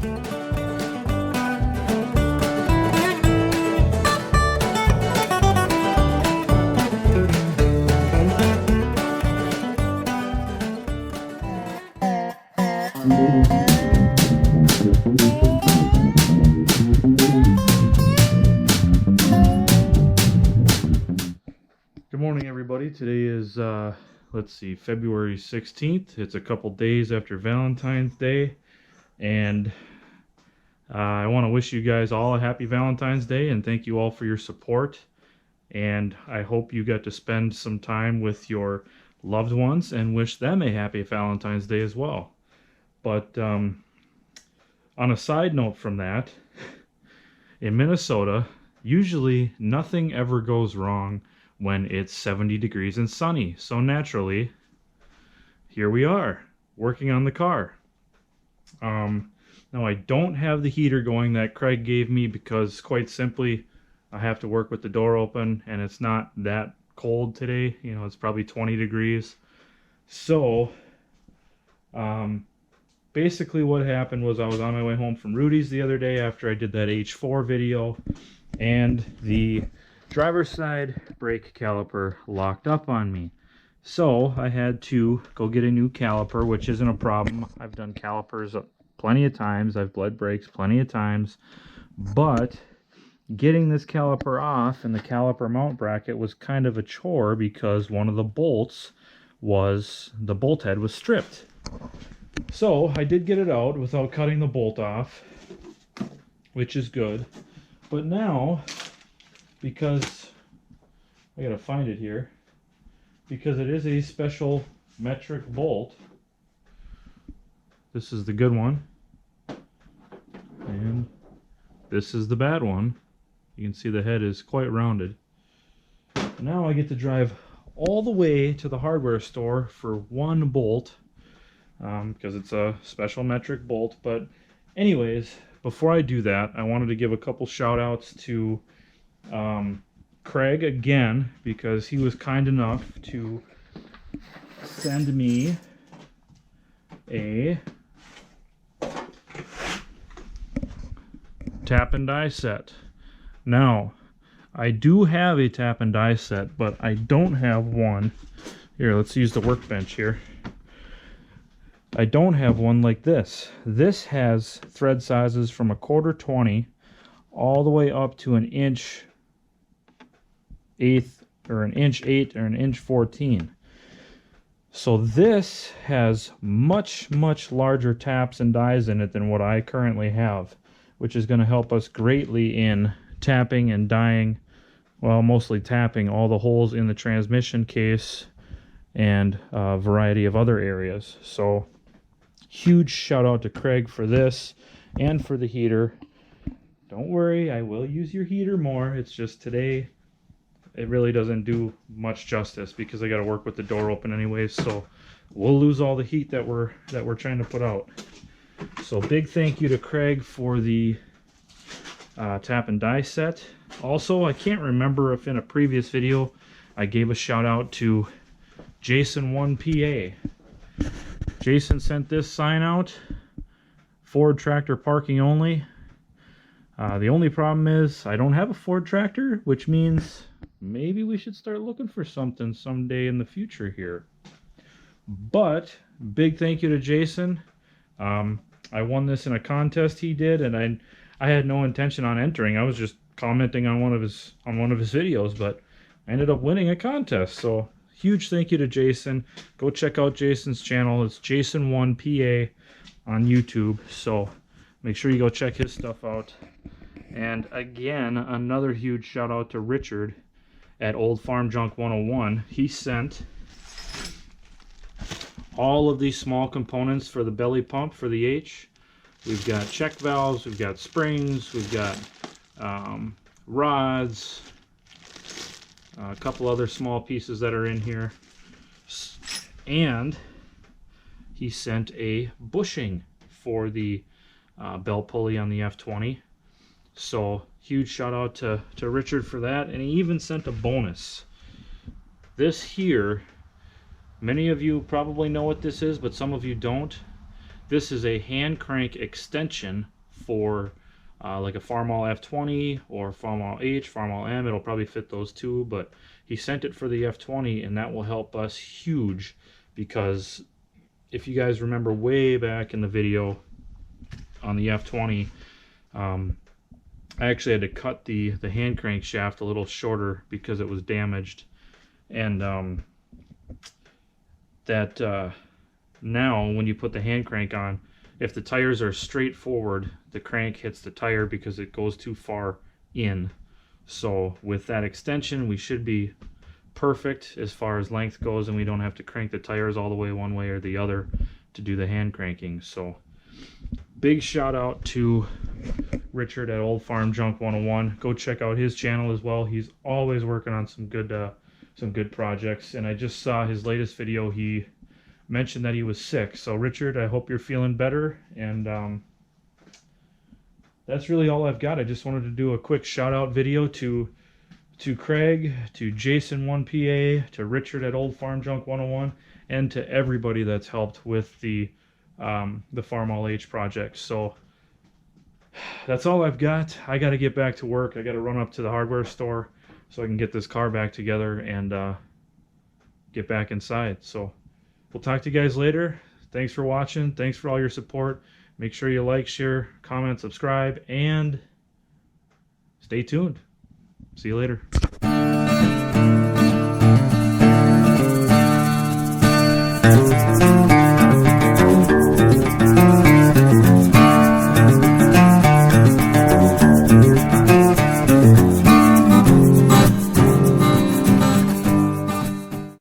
Good morning, everybody. Today is, let's see, February 16th. It's a couple days after Valentine's Day, and I want to wish you guys all a happy Valentine's Day, and thank you all for your support. And I hope you got to spend some time with your loved ones and wish them a happy Valentine's Day as well. But on a side note from that, in Minnesota, usually nothing ever goes wrong when it's 70 degrees and sunny. So naturally, here we are, working on the car. Now I don't have the heater going that Craig gave me because, quite simply, I have to work with the door open and it's not that cold today. You know, it's probably 20 degrees. So, basically what happened was I was on my way home from Rudy's the other day after I did that H4 video, and the driver's side brake caliper locked up on me. So I had to go get a new caliper, which isn't a problem. I've done calipers plenty of times. I've bled brakes plenty of times. But getting this caliper off and the caliper mount bracket was kind of a chore because one of the bolts the bolt head was stripped. So I did get it out without cutting the bolt off, which is good. But now, because I gotta find it here, because it is a special metric bolt. This is the good one, and this is the bad one. You can see the head is quite rounded. Now I get to drive all the way to the hardware store for one bolt, because it's a special metric bolt. But anyways, before I do that, I wanted to give a couple shout outs to Craig again, because he was kind enough to send me a tap and die set. Now, I do have a tap and die set, but I don't have one. Here, let's use the workbench here. I don't have one like this. This has thread sizes from 1/4 20 all the way up to 1" 1/8 or 1" 8 or 1" 14. So this has much larger taps and dies in it than what I currently have, which is going to help us greatly in tapping and dieing, well, mostly tapping all the holes in the transmission case and a variety of other areas. So huge shout out to Craig for this and for the heater. Don't worry, I will use your heater more. It's just today it really doesn't do much justice because I got to work with the door open anyways, so we'll lose all the heat that we're trying to put out. So big thank you to Craig for the tap and die set. Also, I can't remember if in a previous video I gave a shout out to Jason1PA. Jason sent this sign out: Ford tractor parking only. The only problem is I don't have a Ford tractor, which means maybe we should start looking for something someday in the future here. But big thank you to Jason. I won this in a contest he did, and I had no intention on entering. I was just commenting on one of his videos, but I ended up winning a contest. So huge thank you to Jason. Go check out Jason's channel. It's Jason1PA on YouTube. So make sure you go check his stuff out. And again, another huge shout out to Richard at Old Farm Junk 101. He sent all of these small components for the belly pump for the H. We've got check valves, we've got springs, we've got rods, a couple other small pieces that are in here, and he sent a bushing for the belt pulley on the F20. So huge shout out to Richard for that. And he even sent a bonus. This here, many of you probably know what this is, but some of you don't. This is a hand crank extension for like a Farmall F20 or Farmall H, Farmall M. It'll probably fit those two, but he sent it for the F20, and that will help us huge, because if you guys remember way back in the video on the F20, I actually had to cut the hand crank shaft a little shorter because it was damaged. And now when you put the hand crank on, if the tires are straight forward, the crank hits the tire because it goes too far in. So with that extension, we should be perfect as far as length goes, and we don't have to crank the tires all the way one way or the other to do the hand cranking. So big shout out to Richard at Old Farm Junk 101. Go check out his channel as well. He's always working on some good projects, and I just saw his latest video. He mentioned that he was sick. So Richard, I hope you're feeling better, and that's really all I've got. I just wanted to do a quick shout out video to Craig, to Jason 1PA, to Richard at Old Farm Junk 101, and to everybody that's helped with the Farmall H project. So that's all I've got. I got to get back to work. I got to run up to the hardware store so I can get this car back together and get back inside. So we'll talk to you guys later. Thanks for watching. Thanks for all your support. Make sure you like, share, comment, subscribe, and stay tuned. See you later.